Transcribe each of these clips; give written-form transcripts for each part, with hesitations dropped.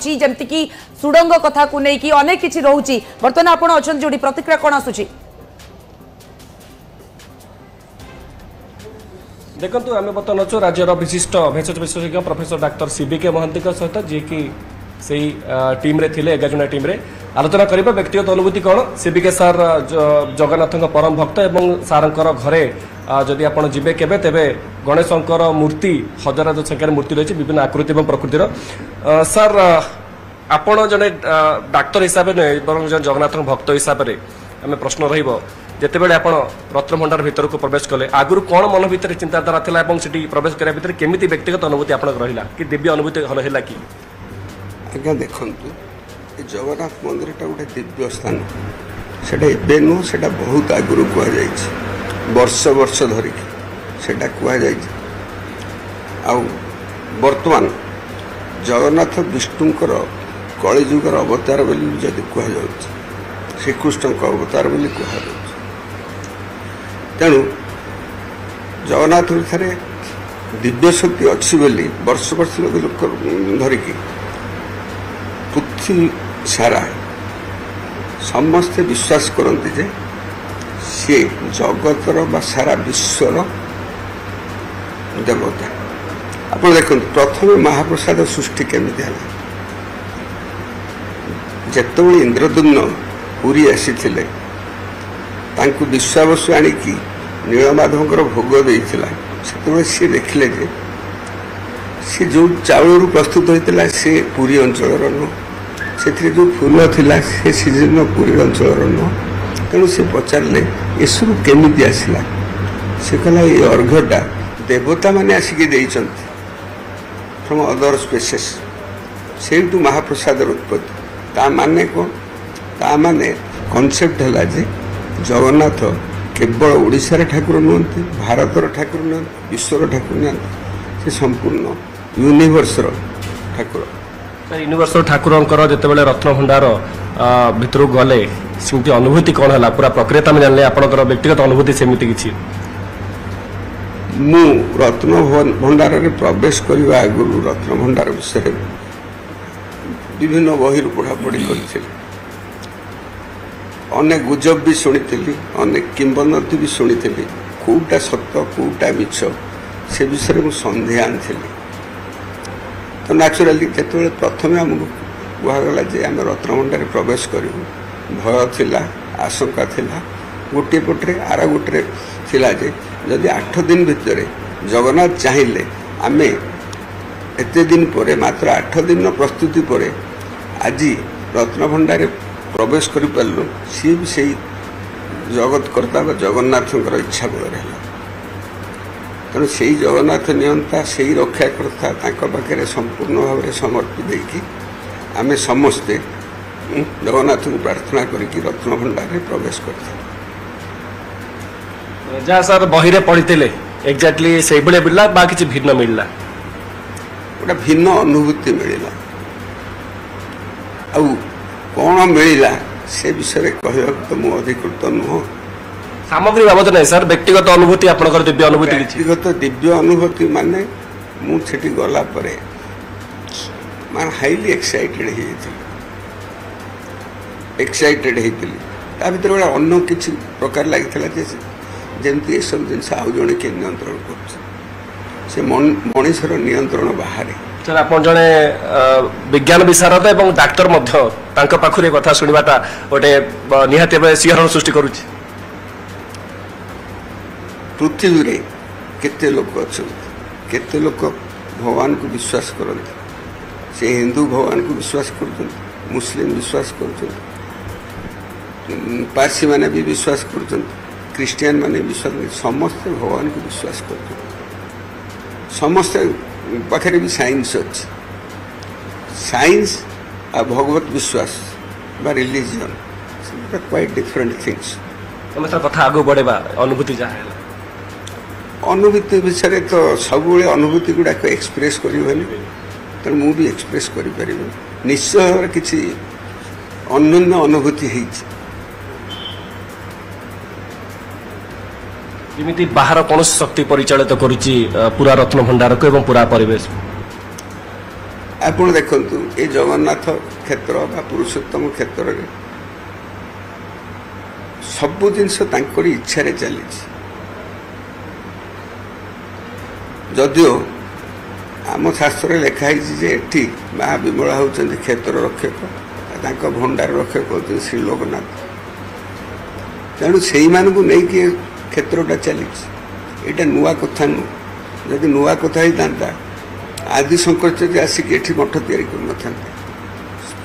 रोची जमती कि सुडंग कथा को नहीं कि अनेक किछि रोची वर्तमान आपण अछन जोडी प्रतिक्रिया कोन आसुची देखो आम बर्तमान अच्छु राज्यर विशिष्ट भेषज विशेषज्ञ प्रोफेसर डाक्टर सीबीके महांती सहित जी की से टीम रे थिले 11 जन टीम रे आलोचना करिबा व्यक्तिगत अनुभूति कौन सीबीके सार जगन्नाथ परम भक्त एवं सारंकर घरे जदि आपण जिबे केबे तेबे गणेशंकर मूर्ति हजार संख्यार मूर्ति रही विभिन्न आकृति और प्रकृतिर सार आपण जने डाक्तर हिसाब से जन जगन्नाथ भक्त हिसाब से आम प्रश्न रहिबो जितेबाला आप रत्नभंडार भीतर को प्रवेश कले आगुरी कौन मन भितर चिंताधारा था प्रवेश करने भितर केमी व्यक्तिगत अनुभूति आप रहा कि दिव्य अनुभूति है कि आज्ञा देखु जगन्नाथ मंदिर गोटे दिव्य स्थान से नुह से बहुत आगुरी कहुई वर्ष वर्ष धरिकी से कहुई बर्तमान जगन्नाथ विष्णुकर कलिजुगर अवतार बोली जदि कहुँ श्रीकृष्ण अवतार बोली कहुँ तेणु जगन्नाथ थे दिव्य शक्ति अच्छी बोली वर्ष वर्ष लोक धरिकी पृथ्वी सारा समस्ते विश्वास करते जे सी जगतर बा सारा विश्वर देवता आप देखते प्रथम महाप्रसाद सृष्टि केमिति है जेतबेले इंद्रदुम्न पुरी आसी विश्वावसु आणिकी नीलमाधवकर भोग देता से सी देखिले जे सी जो चाउल प्रस्तुत होता सी पुरी अंचल नुह से जो फूल थिला से सीजन पुरी अंचल नुह तेणु से पचारे ये सब केमी आसला से कहला ये अर्घटा देवता माने आसिकी देइचंती फ्रॉम अदर स्पेसेस से महाप्रसाद उत्पत्ति ता माने कौन ता माने कॉन्सेप्ट है जे जगन्नाथ केवल ओडिशार ठाकुर नुहति भारतर ठाकुर नुहति विश्वर ठाकुर नुहति से संपूर्ण यूनिवर्सर ठाकुर यूनिवर्सल ठाकुर जितेबाला रत्नभंडार भितर गले सेमती अनुभूति कौन है पूरा प्रक्रिया में जानले आपनकर व्यक्तिगत अनुभूति सेमती किछि मु रत्न भंडार रे प्रवेश करने आगुरी रत्न भंडार विषय विभिन्न बही पढ़ापढ़ी करी अनेक गुजब भी शुणी अनेक किंवदंती भी शुणी कौटा सत्य कौटा मिछ से विषय में सन्देह आनी तो न्याचुराली जिते प्रथम आमको कहगला जे आम रत्नभंडार प्रवेश करूँ भय थिला आशंका थिला गोटे पटे आर गोटे थिला जे जदि 8 दिन भितर जगन्नाथ चाहिए आम एत दिन पर मात्र 8 दिन प्रस्तुति पर आज रत्नभंडार प्रवेश कर पार्लु सी भी से जगतकर्ता जगन्नाथ इच्छा बल रहा तेणु से जगन्नाथ नियंता से रक्षाकर्ता पाखे संपूर्ण भाव में समर्पित देकी आम समस्ते जगन्नाथ को प्रार्थना करिकी रत्नभंडार प्रवेश करते जहाँ सर बही पढ़ी एक्जाक्टली से मिलला बा किसी भिन्न मिलला गोटे भिन्न अनुभूति मिलला आ कौन मिलला से विषय कहवा तो मुझे अधिकृत नुह सामग्री बाबद नहीं सर व्यक्तिगत अनुभूति आपनकर दिव्य अनुभूति व्यक्तिगत दिव्य अनुभूति माने मुझे गला परे मान हाईली एक्साइटेड होता भर गोटे अन्न किसी प्रकार लगी जमती सब जिन आउ जड़े किए नियंत्रण कर मनीषर नियंत्रण बाहर सर आप जड़े विज्ञान विशारद और डाक्तर पाखुरी कथा शुणवाटा गोटे निहाती शिहरण सृष्टि करुच्ची पृथ्वी रे केते लोक अच्छा केते लोक भगवान को विश्वास करते से हिंदू भगवान को विश्वास कर मुस्लिम विश्वास कर पारसी माने भी विश्वास कर क्रिश्चियन माने विश्वास समस्ते भगवान को विश्वास कर समस्ते पाखे भी साइंस अच्छी साइंस आ भगवत विश्वास बा रिलीजन क्वाइट डिफरेंट थिंग्स कथा आगे बढ़ेबा अनुभूति जहाँ अनुभूति विषय तो सब अनुभूति गुड़ाक एक्सप्रेस करें तेणु मु भी एक्सप्रेस करें निश्चय भाव किसी अन्य अनुभूति जमी बाहर कौन शक्ति परिचालित करुच्ची पूरा रत्नभंडार को पूरा परिवेश ଆପଣ ଦେଖନ୍ତୁ ଏ ଜଗନ୍ନାଥ କ୍ଷେତ୍ର ବା ପୁରୁଷୋତ୍ତମ କ୍ଷେତ୍ରରେ ସବୁ ଜିନିଷ ତାଙ୍କରି ଇଚ୍ଛାରେ ଚାଲିଛି। ଯଦିଓ ଆମ ଶାସ୍ତ୍ରରେ ଲେଖା ହେଇଛି ଯେ ଏଠି ମା ବିମଳା ହେଉଛନ୍ତି କ୍ଷେତ୍ର ରକ୍ଷକ, ତାଙ୍କ ଭଣ୍ଡାର ରକ୍ଷକ ହେଉଛନ୍ତି ଶ୍ରୀ ଲୋକନାଥ। ତେଣୁ ସେଇମାନଙ୍କୁ ନେଇକି କ୍ଷେତ୍ରଟା ଚାଲିଛି। ଏଇଟା ନୂଆ କଥା ନୁହଁ। ଯଦି ନୂଆ କଥା ହେଇଥାନ୍ତା ଆଦି ଶଙ୍କରାଚାର୍ଯ୍ୟ ଆସିକି ଏଠି ମଠ ତିଆରି କରିନଥାନ୍ତେ,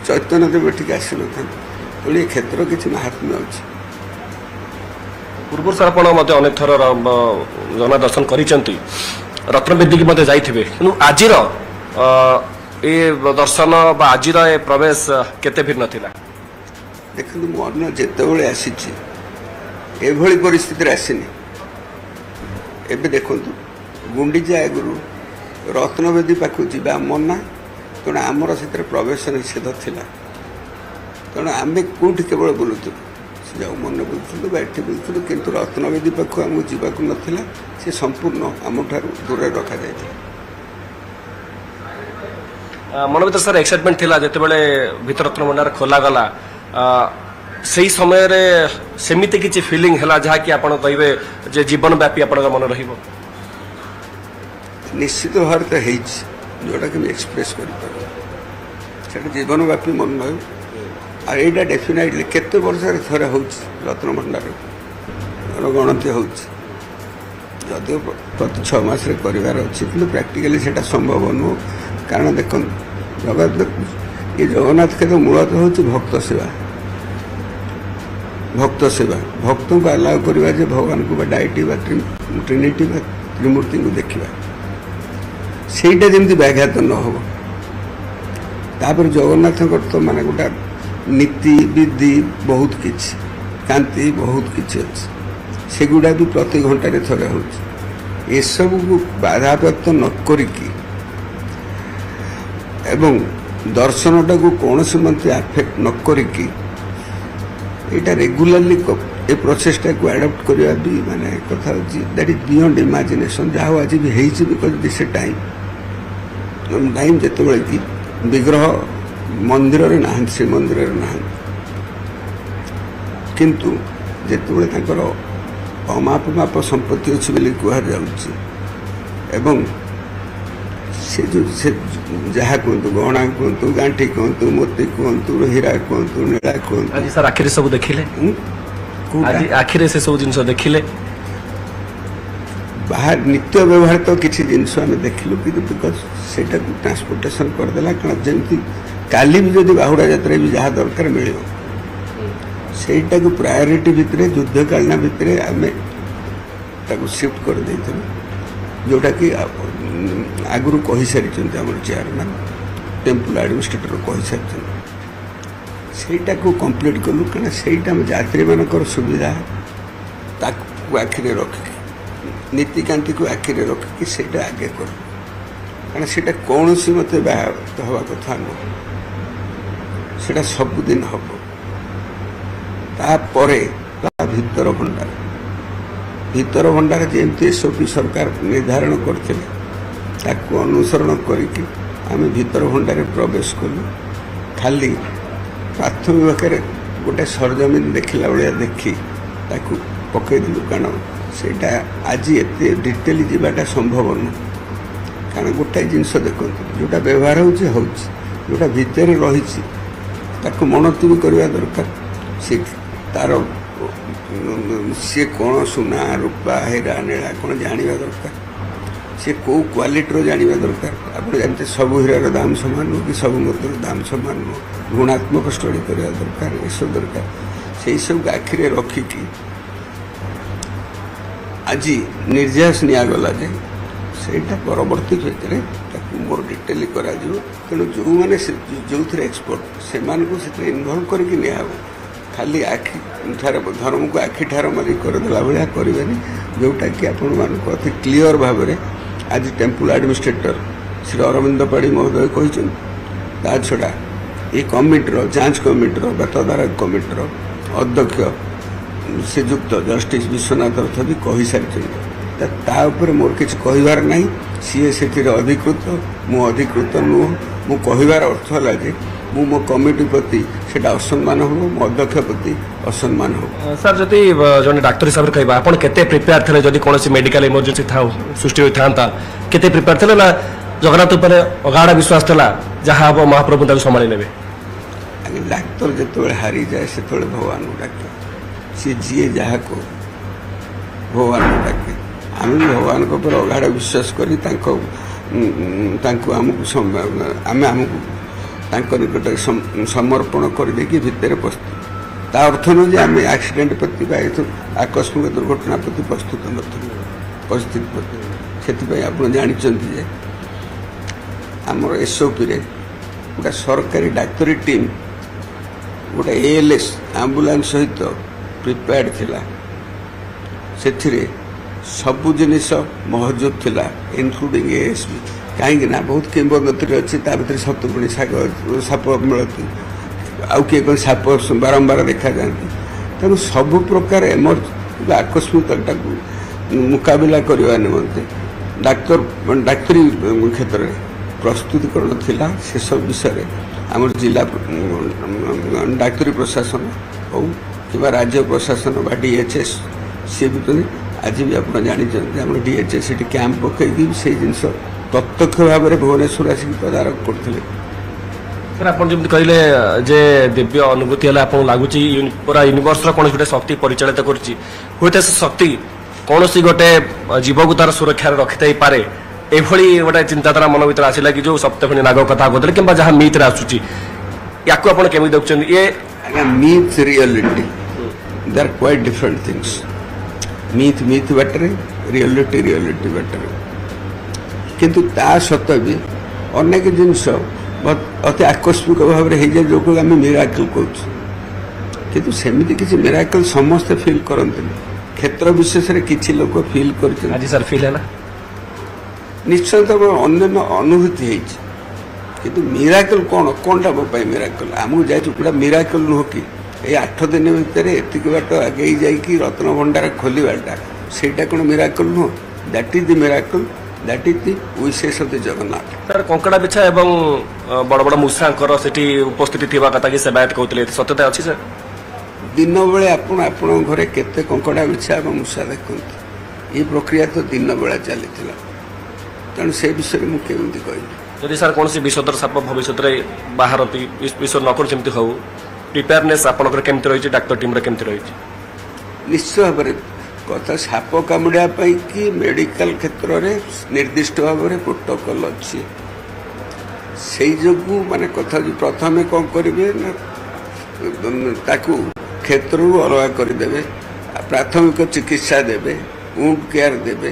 ଚୈତନ୍ୟଦେବ ଏଠିକି ଆସିନଥାନ୍ତେ। ତେଣୁ ଏ କ୍ଷେତ୍ର କିଛି ମାହାତ୍ମ୍ୟ ଅଛି। ପୂର୍ବରୁ ସାର୍ ଆପଣ ମଧ୍ୟ ଅନେକ ଥର ଜଗନ୍ନାଥ ଦର୍ଶନ କରିଛନ୍ତି, ରତ୍ନବେଦୀକି ମଧ୍ୟ ଯାଇଥିବେ, କିନ୍ତୁ ଆଜିର ଏ ଦର୍ଶନ ବା ଆଜିର ଏ ପ୍ରବେଶ କେତେ ଭିନ୍ନ ଥିଲା? ଦେଖନ୍ତୁ ମୁଁ ଅନ୍ୟ ଯେତେବେଳେ ଆସିଛି ଏଭଳି ପରିସ୍ଥିତିରେ ଆସିନି। ଏବେ ଦେଖନ୍ତୁ ଗୁଣ୍ଡିଚା ଆଗରୁ ରତ୍ନବେଦୀ ପାଖକୁ ଯିବା ମନା, ତେଣୁ ଆମର ସେଥିରେ ପ୍ରବେଶ ନିଷେଧ ଥିଲା। ତେଣୁ ଆମେ କେଉଁଠି କେବଳ ବୁଲୁଥିଲୁ, ସେ ଯାଉ ମନେ ବୁଲୁଥିଲୁ ବା ଏଠି ବୁଲୁଥିଲୁ, କିନ୍ତୁ ରତ୍ନବେଦୀ ପାଖକୁ ଆମକୁ ଯିବାକୁ ନଥିଲା। ସେ ସମ୍ପୂର୍ଣ୍ଣ ଆମଠାରୁ ଦୂରରେ ରଖାଯାଇଥିଲା। ମନ ଭିତରେ ସାର୍ ଏକ୍ସାଇଟମେଣ୍ଟ ଥିଲା ଯେତେବେଳେ ଭିତରତ୍ନ ଭଣ୍ଡାର ଖୋଲାଗଲା, ସେହି ସମୟରେ ସେମିତି କିଛି ଫିଲିଂ ହେଲା ଯାହାକି ଆପଣ କହିବେ ଯେ ଜୀବନ ବ୍ୟାପୀ ଆପଣଙ୍କ ମନେ ରହିବ? ନିଶ୍ଚିତ ଭାବରେ ତ ହେଇଛି, ଯେଉଁଟାକି ମୁଁ ଏକ୍ସପ୍ରେସ୍ କରିପାରୁନି। ସେଇଟା ଜୀବନ ବ୍ୟାପୀ ମନେ ରହିବ। ଆଉ ଏଇଟା ଡେଫିନେଟଲି କେତେ ବର୍ଷରେ ଥରେ ହେଉଛି ରତ୍ନଭଣ୍ଡାର ଗଣତି ହେଉଛି, ଯଦିଓ ପ୍ରତି 6 ମାସରେ କରିବାର ଅଛି, କିନ୍ତୁ ପ୍ରାକ୍ଟିକାଲି ସେଇଟା ସମ୍ଭବ ନୁହଁ। କାରଣ ଦେଖନ୍ତୁ ଏ ଜଗନ୍ନାଥ କ୍ଷେତ୍ର ମୂଳତଃ ହେଉଛି ଭକ୍ତ ସେବା। ଭକ୍ତ ସେବା, ଭକ୍ତଙ୍କୁ ଆଲାଉ କରିବା ଯେ ଭଗବାନଙ୍କୁ ବା ଡାଇଟି ବା ଟ୍ରିନିଟି ବା ତ୍ରିମୂର୍ତ୍ତିଙ୍କୁ ଦେଖିବା, ସେଇଟା ଯେମିତି ବ୍ୟାଘାତ ନ ହେବ। ତାପରେ ଜଗନ୍ନାଥଙ୍କର ତ ମାନେ ଗୋଟେ ନୀତି ବିଧି ବହୁତ କିଛି, କାନ୍ତି ବହୁତ କିଛି ଅଛି, ସେଗୁଡ଼ା ବି ପ୍ରତି ଘଣ୍ଟାରେ ଥରେ ହେଉଛି। ଏସବୁକୁ ବାଧାପ୍ରାପ୍ତ ନ କରିକି ଏବଂ ଦର୍ଶନଟାକୁ କୌଣସି ମତେ ଆଫେକ୍ଟ ନ କରିକି ଏଇଟା ରେଗୁଲାରଲି ଏ ପ୍ରୋସେସଟାକୁ ଆଡପ୍ଟ କରିବା ବି ମାନେ କଥା ହେଉଛି ଦ୍ୟାଟ୍ ଇଜ୍ ବିୟଣ୍ଡ ଇମାଜିନେସନ୍। ଯାହା ହଉ ଆଜି ବି ହେଇଛି, ବିକଜ ଦିସ୍ ଏ ଟାଇମ୍ ଯେତେବେଳେ କି ବିଗ୍ରହ ମନ୍ଦିରରେ ନାହାନ୍ତି, ଶ୍ରୀମନ୍ଦିରରେ ନାହାନ୍ତି, କିନ୍ତୁ ଯେତେବେଳେ ତାଙ୍କର ଅମାପ ମାପ ସମ୍ପତ୍ତି ଅଛି ବୋଲି କୁହାଯାଉଛି, ଏବଂ ସେ ଯେଉଁ ସେ ଯାହା କୁହନ୍ତୁ, ଗହଣା କୁହନ୍ତୁ, ଗାଣ୍ଠି କୁହନ୍ତୁ, ମୋତି କୁହନ୍ତୁ, ହୀରା କୁହନ୍ତୁ, ନୀଳା କୁହନ୍ତୁ, ଆଜି ସାର୍ ଆଖିରେ ସବୁ ଦେଖିଲେ? ଆଜି ଆଖିରେ ସେ ସବୁ ଜିନିଷ ଦେଖିଲେ? ବାହାର ନିତ୍ୟ ବ୍ୟବହାର ତ କିଛି ଜିନିଷ ଆମେ ଦେଖିଲୁ, କିନ୍ତୁ ବିକଜ ସେଇଟାକୁ ଟ୍ରାନ୍ସପୋର୍ଟେସନ୍ କରିଦେଲା। କାରଣ ଯେମିତି କାଲି ବି ଯଦି ବାହୁଡ଼ା ଯାତ୍ରାରେ ବି ଯାହା ଦରକାର ମିଳିବ, ସେଇଟାକୁ ପ୍ରାୟୋରିଟି ଭିତରେ ଯୁଦ୍ଧକାଳୀନ ଭିତରେ ଆମେ ତାକୁ ସିଫ୍ଟ କରିଦେଇଥିଲୁ, ଯେଉଁଟାକି ଆଗରୁ କହିସାରିଛନ୍ତି ଆମର ଚେୟାରମ୍ୟାନ୍, ଟେମ୍ପଲ ଆଡମିନିଷ୍ଟ୍ରେଟର କହିସାରିଛନ୍ତି। ସେଇଟାକୁ କମ୍ପ୍ଲିଟ୍ କଲୁ, କାରଣ ସେଇଟା ଆମ ଯାତ୍ରୀମାନଙ୍କର ସୁବିଧା ତାକୁ ଆଖିରେ ରଖିକି, ନୀତିକାନ୍ତିକୁ ଆଖିରେ ରଖିକି ସେଇଟା ଆଗେ କଲୁ। କାରଣ ସେଇଟା କୌଣସି ମତେ ବ୍ୟାହତ ହେବା କଥା ନୁହଁ, ସେଇଟା ସବୁଦିନ ହେବ। ତାପରେ ଭିତର ଭଣ୍ଡାର ଯେମିତି ଏସ୍ଓପି ସରକାର ନିର୍ଦ୍ଧାରଣ କରିଥିଲେ, ତାକୁ ଅନୁସରଣ କରିକି ଆମେ ଭିତର ଭଣ୍ଡାରରେ ପ୍ରବେଶ କଲୁ। ଖାଲି ପ୍ରାଥମିକ ଭାବରେ ଗୋଟେ ସରଜମିନ ଦେଖିଲା ଭଳିଆ ଦେଖି ତାକୁ ପକାଇଦେଲୁ, କାରଣ ସେଇଟା ଆଜି ଏତେ ଡିଟେଲ ଯିବାଟା ସମ୍ଭବ ନୁହଁ। କାରଣ ଗୋଟାଏ ଜିନିଷ ଦେଖନ୍ତୁ, ଯେଉଁଟା ବ୍ୟବହାର ହେଉଛି, ଯେଉଁଟା ଭିତରେ ରହିଛି ତାକୁ ମଣତି ବି କରିବା ଦରକାର। ସିଏ କ'ଣ ସୁନା ରୂପା ହୀରା ନୀଳା କ'ଣ ଜାଣିବା ଦରକାର, ସିଏ କେଉଁ କ୍ୱାଲିଟିର ଜାଣିବା ଦରକାର। ଆପଣ ଜାଣିତେ ସବୁ ହୀରାର ଦାମ ସମାନ ନୁହଁ କି ସବୁ ମୋତିର ଦାମ ସମାନ ନୁହଁ, ଗୁଣାତ୍ମକ ଷ୍ଟଡି କରିବା ଦରକାର, ଏସବୁ ଦରକାର। ସେଇ ସବୁକୁ ଆଖିରେ ରଖିକି ଆଜି ନିର୍ଦ୍ଦେଶ ନିଆଗଲା ଯେ ସେଇଟା ପରବର୍ତ୍ତୀ କ୍ଷେତ୍ରରେ ତାକୁ ମୋର ଡିଟେଲି କରାଯିବ। ତେଣୁ ଯେଉଁମାନେ ଯେଉଁଥିରେ ଏକ୍ସପର୍ଟ ସେମାନଙ୍କୁ ସେଥିରେ ଇନଭଲ୍ଭ କରିକି ନିଆହେବ। ଖାଲି ଆଖି ଧର୍ମକୁ ଆଖି ଠାର ମାରି କରିଦେଲା ଭଳିଆ କରିବେନି, ଯେଉଁଟାକି ଆପଣମାନଙ୍କୁ ଅତି କ୍ଲିଅର ଭାବରେ ଆଜି ଟେମ୍ପଲ ଆଡମିନିଷ୍ଟ୍ରେଟର ଶ୍ରୀ ଅରବିନ୍ଦ ପାଢ଼ୀ ମହୋଦୟ କହିଛନ୍ତି। ତା ଛଡ଼ା ଏ କମିଟିର ଯାଞ୍ଚ କମିଟିର ବା ତଦାରଖ କମିଟିର ଅଧ୍ୟକ୍ଷ ଶ୍ରୀଯୁକ୍ତ ଜଷ୍ଟିସ୍ ବିଶ୍ୱନାଥ ରଥ ବି କହିସାରିଛନ୍ତି। ତା ଉପରେ ମୋର କିଛି କହିବାର ନାହିଁ। ସିଏ ସେଥିରେ ଅଧିକୃତ, ମୁଁ ଅଧିକୃତ ନୁହଁ। ମୁଁ କହିବାର ଅର୍ଥ ହେଲା ଯେ ମୁଁ ମୋ କମିଟି ପ୍ରତି ସେଟା ଅସମ୍ମାନ ହେବ, ମୋ ଅଧ୍ୟକ୍ଷ ପ୍ରତି ଅସମ୍ମାନ ହେବ। ସାର୍ ଯଦି ଜଣେ ଡାକ୍ତର ହିସାବରେ କହିବା ଆପଣ କେତେ ପ୍ରିପେୟାର ଥିଲେ ଯଦି କୌଣସି ମେଡିକାଲ ଇମର୍ଜେନ୍ସି ସୃଷ୍ଟି ହୋଇଥାନ୍ତା, କେତେ ପ୍ରିପେୟାର ଥିଲେ ନା ଜଗନ୍ନାଥ ଉପରେ ଅଗାଢ଼ ବିଶ୍ୱାସ ଥିଲା ଯାହା ହେବ ମହାପ୍ରଭୁ ତାକୁ ସମ୍ଭାଳି ନେବେ? ଆଜ୍ଞା, ଡାକ୍ତର ଯେତେବେଳେ ହାରିଯାଏ ସେତେବେଳେ ଭଗବାନଙ୍କୁ ଡାକେ, ସିଏ ଯିଏ ଯାହାକୁ ଭଗବାନଙ୍କୁ ଡାକେ। ଆମେ ବି ଭଗବାନଙ୍କ ଉପରେ ଅଗାଢ଼ ବିଶ୍ୱାସ କରି ତାଙ୍କୁ ଆମକୁ ଆମକୁ ତାଙ୍କ ନିକଟରେ ସମର୍ପଣ କରିଦେଇକି ଭିତରେ ପ୍ରସ୍ତୁତ। ତା ଅର୍ଥ ନୁହେଁ ଯେ ଆମେ ଆକ୍ସିଡେଣ୍ଟ ପ୍ରତି ବା ଆକସ୍ମିକ ଦୁର୍ଘଟଣା ପ୍ରତି ପ୍ରସ୍ତୁତ ନଥିଲୁ, ପରିସ୍ଥିତି ପ୍ରତି। ସେଥିପାଇଁ ଆପଣ ଜାଣିଛନ୍ତି ଯେ ଆମର ଏସ୍ଓପିରେ ଗୋଟେ ସରକାରୀ ଡାକ୍ତରୀ ଟିମ୍ ଗୋଟେ ALS ଆମ୍ବୁଲାନ୍ସ ସହିତ ପ୍ରିପେୟାର୍ଡ ଥିଲା। ସେଥିରେ ସବୁ ଜିନିଷ ମହଜୁଦ ଥିଲା, ଇନକ୍ଲୁଡିଂ ASB। କାହିଁକି ନା ବହୁତ କିମ୍ବଦନ୍ତୀରେ ଅଛି, ତା ଭିତରେ ସତୁପୁଣି ସାପ ମିଳନ୍ତି, ଆଉ କିଏ କ'ଣ ସାପ ବାରମ୍ବାର ଦେଖାଯାଆନ୍ତି। ତେଣୁ ସବୁ ପ୍ରକାର ଆକସ୍ମିକତାକୁ ମୁକାବିଲା କରିବା ନିମନ୍ତେ ଡାକ୍ତରୀ କ୍ଷେତ୍ରରେ ପ୍ରସ୍ତୁତିକରଣ ଥିଲା। ସେସବୁ ବିଷୟରେ ଆମର ଜିଲ୍ଲା ଡାକ୍ତରୀ ପ୍ରଶାସନ ହଉ କିମ୍ବା ରାଜ୍ୟ ପ୍ରଶାସନ ବା DHS ସିଏ ଭିତରେ ଆଜି ବି ଆପଣ ଜାଣିଛନ୍ତି ଆମର DHS ସେଠି କ୍ୟାମ୍ପ ପକାଇକି ସେଇ ଜିନିଷ ପ୍ରତ୍ୟକ୍ଷ ଭାବରେ ଭୁବନେଶ୍ୱର ଆସିକି ତଦାରଖ କରୁଥିଲେ। ସାର୍ ଆପଣ ଯେମିତି କହିଲେ ଯେ ଦିବ୍ୟ ଅନୁଭୂତି ହେଲେ ଆପଣଙ୍କୁ ଲାଗୁଛି ପୁରା ୟୁନିଭର୍ସର କୌଣସି ଗୋଟେ ଶକ୍ତି ପରିଚାଳିତ କରୁଛି, ହୁଏତ ସେ ଶକ୍ତି କୌଣସି ଗୋଟେ ଜୀବକୁ ତାର ସୁରକ୍ଷାରେ ରଖିଥାଇପାରେ। ଏଭଳି ଗୋଟେ ଚିନ୍ତାଧାରା ମନ ଭିତରେ ଆସିଲା କି ଯୋଉ ସପ୍ତଫେଣି ନାଗ କଥା କହୁଥିଲେ କିମ୍ବା ଯାହା ମିଥରେ ଆସୁଛି, ୟାକୁ ଆପଣ କେମିତି ଦେଖୁଛନ୍ତି? ଆଜ୍ଞା, ମିଥ୍ ରିଅଲିଟି ଦେ ଆର୍ କ୍ୱାଇଟ୍ ଡିଫରେଣ୍ଟ ଥିଙ୍ଗସ୍। ମିଥ୍ ବାଟରେ, ରିଅଲିଟି ବାଟରେ। କିନ୍ତୁ ତା ସତ୍ତ୍ୱେ ବି ଅନେକ ଜିନିଷ ଅତି ଆକସ୍ମିକ ଭାବରେ ହେଇଯାଏ, ଯୋଉକୁ ଆମେ ମିରାକଲ କହୁଛୁ। କିନ୍ତୁ ସେମିତି କିଛି ମିରାକଲ ସମସ୍ତେ ଫିଲ୍ କରନ୍ତିନି, କ୍ଷେତ୍ର ବିଶେଷରେ କିଛି ଲୋକ ଫିଲ୍ କରିଛନ୍ତି। ଆଜି ସାର୍ ଫିଲ୍ ହେଲା ନିଶ୍ଚୟ ତ ଅନ୍ୟାନ୍ୟ ଅନୁଭୂତି ହେଇଛି। କିନ୍ତୁ ମିରାକଲ କ'ଣଟା ମୋ ପାଇଁ ମିରାକଲ? ଆମକୁ ଯାଇଛୁ ପୁରା ମିରାକଲ ନୁହଁ କି ଏଇ 8 ଦିନ ଭିତରେ ଏତିକି ବାଟ ଆଗେଇ ଯାଇକି ରତ୍ନ ଭଣ୍ଡାର ଖୋଲିବାଟା, ସେଇଟା କ'ଣ ମିରାକଲ ନୁହଁ? That is the miracle, that is the wishes of the Jagannath. Sir କଙ୍କଡ଼ା ବିଛା ଏବଂ ବଡ଼ ବଡ଼ ମୂଷାଙ୍କର ସେଠି ଉପସ୍ଥିତି ଥିବା କଥା କି ସେବାୟତ କହୁଥିଲେ, ସତ୍ୟତା ଅଛି ସାର୍? ଦିନ ବେଳେ ଆପଣଙ୍କ ଘରେ କେତେ କଙ୍କଡ଼ା ବିଛା ଏବଂ ମୂଷା ଦେଖନ୍ତି? এই প্রক্রিয়া তো দিন বেলা চালিଥିଲା। ତେଣୁ ସେ ବିଷୟରେ ମୁଁ କେମିତି କହିବି? ଯଦି ସାର୍ କୌଣସି ବିଷଧର ସାପ ଭବିଷ୍ୟତରେ ବାହାରନ୍ତି, ବିଷୟ ନ କରୁ ଯେମିତି ହଉ, ପ୍ରିପେୟାରନେସ୍ ଆପଣଙ୍କର କେମିତି ରହିଛି, ଡାକ୍ତର ଟିମ୍ର କେମିତି ରହିଛି? ନିଶ୍ଚୟ ଭାବରେ କଥା ସାପ କାମୁଡ଼ିବା ପାଇଁ କି ମେଡିକାଲ କ୍ଷେତ୍ରରେ ନିର୍ଦ୍ଦିଷ୍ଟ ଭାବରେ ପ୍ରୋଟୋକଲ ଅଛି। ସେଇ ଯୋଗୁଁ ମାନେ କଥା ପ୍ରଥମେ କ'ଣ କରିବେ ନା ତାକୁ କ୍ଷେତ୍ରରୁ ଅଲଗା କରିଦେବେ, ପ୍ରାଥମିକ ଚିକିତ୍ସା ଦେବେ, ଉଣ୍ଡ କେୟାର ଦେବେ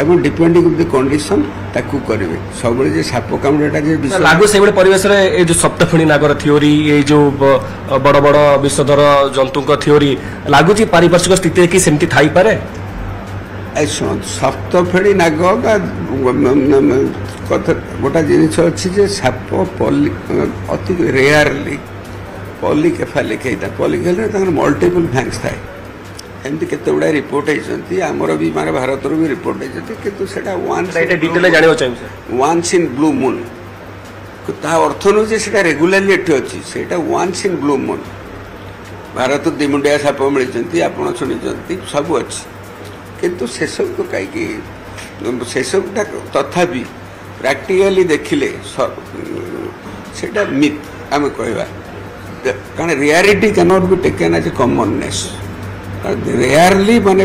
ଏବଂ ଡିପେଣ୍ଡିଂ ଅନ୍ ଦି କଣ୍ଡିସନ ତାକୁ କରିବେ। ସବୁବେଳେ ଯେ ସାପ କାମୁଡ଼ାଟା ଯେ ଲାଗୁ ସେଇଭଳି ପରିବେଶରେ ଏଇ ଯୋଉ ସପ୍ତଫେଣି ନାଗର ଥିଓରି, ଏଇ ଯୋଉ ବଡ ବଡ ବିଷଧର ଜନ୍ତୁଙ୍କ ଥିଓରି ଲାଗୁଛି ପାରିପାର୍ଶ୍ୱିକ ସ୍ଥିତିରେ କି ସେମିତି ଥାଇପାରେ? ଶୁଣନ୍ତୁ, ସପ୍ତଫେଣି ନାଗ ବା କଥା ଗୋଟା ଜିନିଷ ଅଛି ଯେ ସାପ ଅତି ରେୟାରଲି ପଲିକେଫାଲିକ୍ ହେଇଥାଏ। ପଲିକେଫାଲିକ୍ ତାଙ୍କର ମଲ୍ଟିପୁଲ ଫ୍ୟାଙ୍କ୍ସ ଥାଏ। ଏମିତି କେତେ ଗୁଡ଼ାଏ ରିପୋର୍ଟ ହେଇଛନ୍ତି, ଆମର ବି ମାନେ ଭାରତରୁ ବି ରିପୋର୍ଟ ହେଇଛନ୍ତି, କିନ୍ତୁ ସେଇଟା ୱାନ୍ସ ଇନ୍ ବ୍ଲୁ ମୁନ୍। ତା ଅର୍ଥ ନୁହେଁ ଯେ ସେଇଟା ରେଗୁଲାରଲି ଏଠି ଅଛି, ସେଇଟା once in blue moon. Bharat ଦିମୁଣ୍ଡିଆ ସାପ ମିଳିଛନ୍ତି, ଆପଣ ଶୁଣିଛନ୍ତି, ସବୁ ଅଛି। କିନ୍ତୁ ସେସବୁକୁ କାହିଁକି ସେସବୁଟା ତଥାପି ପ୍ରାକ୍ଟିକାଲି ଦେଖିଲେ ସେଇଟା ମିଥ୍ ଆମେ କହିବା, କାରଣ rarity can't be taken as a commonness. Rarely ମାନେ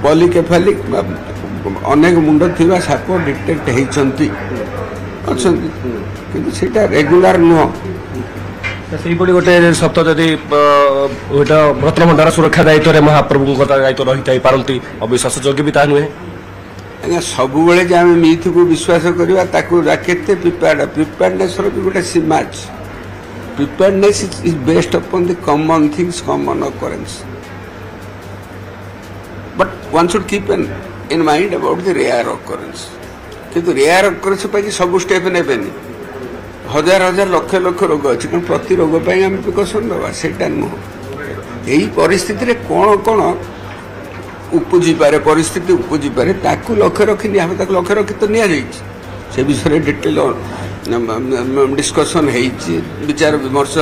ପଲିକେଫାଲିକ୍ ଅନେକ ମୁଣ୍ଡ ଥିବା ସାପ ଡିଟେକ୍ଟ ହେଇଛନ୍ତି, ଅଛନ୍ତି, କିନ୍ତୁ ସେଇଟା ରେଗୁଲାର ନୁହଁ। ସେଇଭଳି ଗୋଟେ ସପ୍ତ ଯଦି ରତ୍ନଭଣ୍ଡାର ସୁରକ୍ଷା ଦାୟିତ୍ୱରେ ମହାପ୍ରଭୁଙ୍କ ଦାୟିତ୍ୱ ରହିଥାଇ ପାରନ୍ତି, ଅବିଶ୍ୱାସ ଯୋଗ୍ୟ ବି ତାହା ନୁହେଁ। ଆଜ୍ଞା, ସବୁବେଳେ ଯେ ଆମେ ମିଥକୁ ବିଶ୍ୱାସ କରିବା ତାକୁ କେତେ ପ୍ରିପେୟାର୍ଡନେସ୍ର ବି ଗୋଟେ ସୀମା ଅଛି। Preparedness is based upon the common things, common occurrence. But one should keep in mind about the rare occurrence. କିନ୍ତୁ ରେୟାର ଅକରେନ୍ସ ପାଇଁ ସବୁ ଷ୍ଟେପ୍ ନେବେନି। ହଜାର ହଜାର ଲକ୍ଷ ଲକ୍ଷ ରୋଗ ଅଛି, କିନ୍ତୁ ପ୍ରତି ରୋଗ ପାଇଁ ଆମେ ପ୍ରିକସନ୍ ଦେବା, ସେଇଟା ନୁହଁ। ଏଇ ପରିସ୍ଥିତିରେ କ'ଣ କ'ଣ ଉପୁଜିପାରେ, ପରିସ୍ଥିତି ଉପୁଜିପାରେ, ତାକୁ ଲକ୍ଷ୍ୟ ରଖି ତାକୁ ଲକ୍ଷ୍ୟ ରଖି ତ ନିଆଯାଇଛି। ସେ ବିଷୟରେ ଡିଟେଲ डिस्कसन विचार विमर्श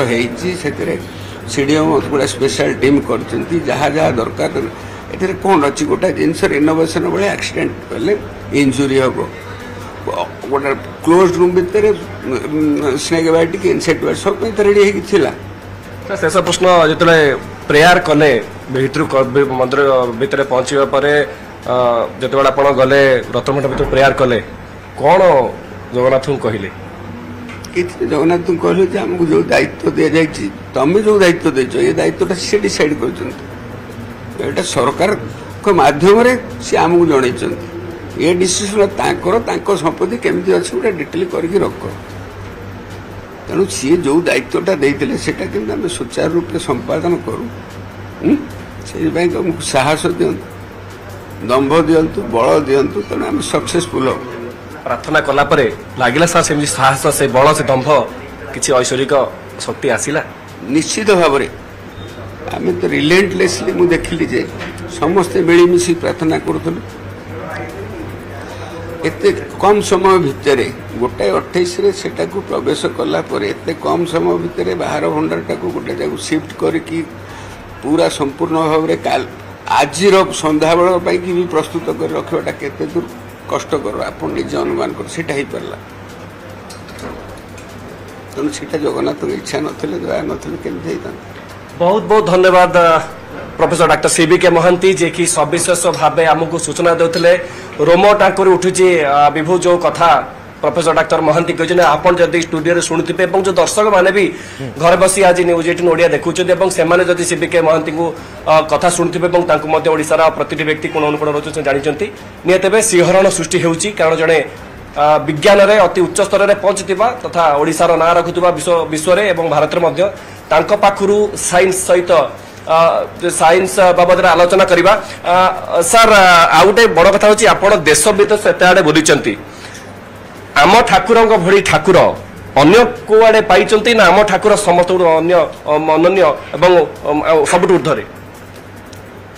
सीडीएम गुड़ा स्पेशल टीम कर जहाँ जहाँ दरकार ये कौन अच्छी गोटे जिनस इनोवेशन भाई एक्सीडेंट कले इंजुरी हम गोटे क्लोज रूम भितर स्नेक बाइट कि इनसेक्ट सब रेडी होगा। शेष प्रश्न जो प्रेयर कले मंदिर भितर पहुँचा जो आप गले रत्नमठ भर प्रेयर कले कौन जगन्नाथ को कहले कि जगन्नाथ तुम कहले जे हमको जो दायित्व दि जाए तुम जो दायित्व देच ये दायित्व सी डिसाइड कर सरकार को माध्यम सी आमको जन ये डिसीजन संपत्ति केमती अच्छे गोटे डिटेल करके रख तेणु सी जो दायित्वटा देते से सुचारू रूप से संपादन करूँ से साहस दिंतु दंभ दिंतु बल दिंतु तेणु आम सक्सेसफुल हम प्रार्थना कला लगिला सर से साहस से बल से दंभ किसी ऐश्वरिक शक्ति आसला निश्चित भाव में आम तो रिलेंटलेसली मुझे देखिली जे समस्ते मिलमिशी प्रार्थना करूँ एते कम समय भितर गोटे 28 को प्रवेश कला एते कम समय भितर बाहर भंडारटा को गोटे जगह शिफ्ट करके पूरा संपूर्ण भाव में काल आज संध्या बेल भी प्रस्तुत कर रखाटा केते दूर कष्टकर आप निजे अनुमान कर सीटा हो पारा तेणु सीटा जगन्नाथ इच्छा नथिले बहुत बहुत धन्यवाद प्रोफेसर डॉक्टर सीबीके महांती जे कि सविशेष भाव आमको सूचना देते रोम टांकुरी उठुची विभू जो कथा प्रोफेसर डॉक्टर महांती कहते आपन जदि स्टूडियो शुणुवे और जो दर्शक मैंने भी घर बसी आज न्यूज 18 ओडिया देखुं से सीबीके महांती को कथा शुणुवे ओडार प्रति व्यक्ति कोण अनुकोण रोचे जानते निहत शिहरण सृष्टि होउची कारण जड़े विज्ञान रे अति उच्च स्तर में पहुंचुवा तथा ओडिशार ना रखुवा विश्व में भारत में पाखु साइंस सहित साइंस बाबद आलोचना करवा सर आ गोटे बड़ कथा हूँ आप देश विदेश एत आड़े बुली आम ठाकुर भली ठाकुर अन्य को आड़े पाई ना आम ठाकुर समस्त अनन्य एवं सबुठ ऊर्धरे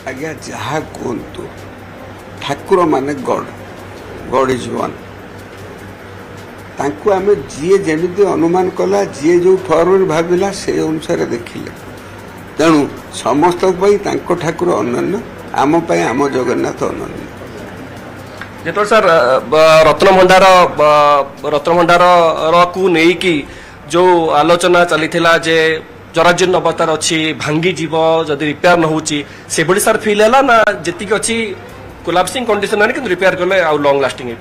आज्ञा जहाँ कहतु ठाकुर माने गॉड गॉड इज वन तांको आमे जी जमी अनुमान कला जी जो फॉर्म भाविला से अनुसार देखिले तेणु समस्त ठाकुर अनन्य आम आम जगन्नाथ अनन्य जो सर रत्न भंडार को लेकिन जो आलोचना चली जे जराजीर्ण अवस्था अच्छी भांगी जीव जदि रिपेयर न होची से बड़ी सर फील है ना जी अच्छी कोलाप्सिंग कंडीशन है कि रिपेयर कले आउ लॉन्ग लास्टिंग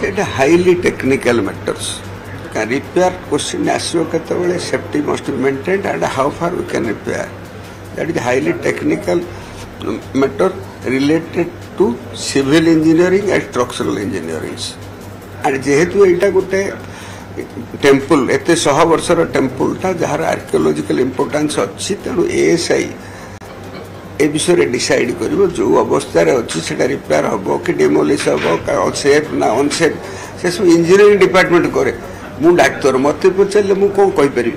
से highly technical matters repair question आसो केतबेले safety must be maintained and how far we can repair that is highly technical matter related to civil engineering and structural engineering and जेहेतु यहाँ गोटे temple एत 100 वर्षर टेम्पलटा जार आर्कियोलॉजिकल इंपोर्टेंस अच्छी तेणु एएसआई ए विषय डिसाइड कर जो अवस्था अच्छी से रिपेयर हम कि डिमोलिश हम सेफ ना अनसेफ से सब इंजीनियरिंग डिपार्टमेंट करे मु डाक्तर मत पचारे मुझे कौन कहीपरि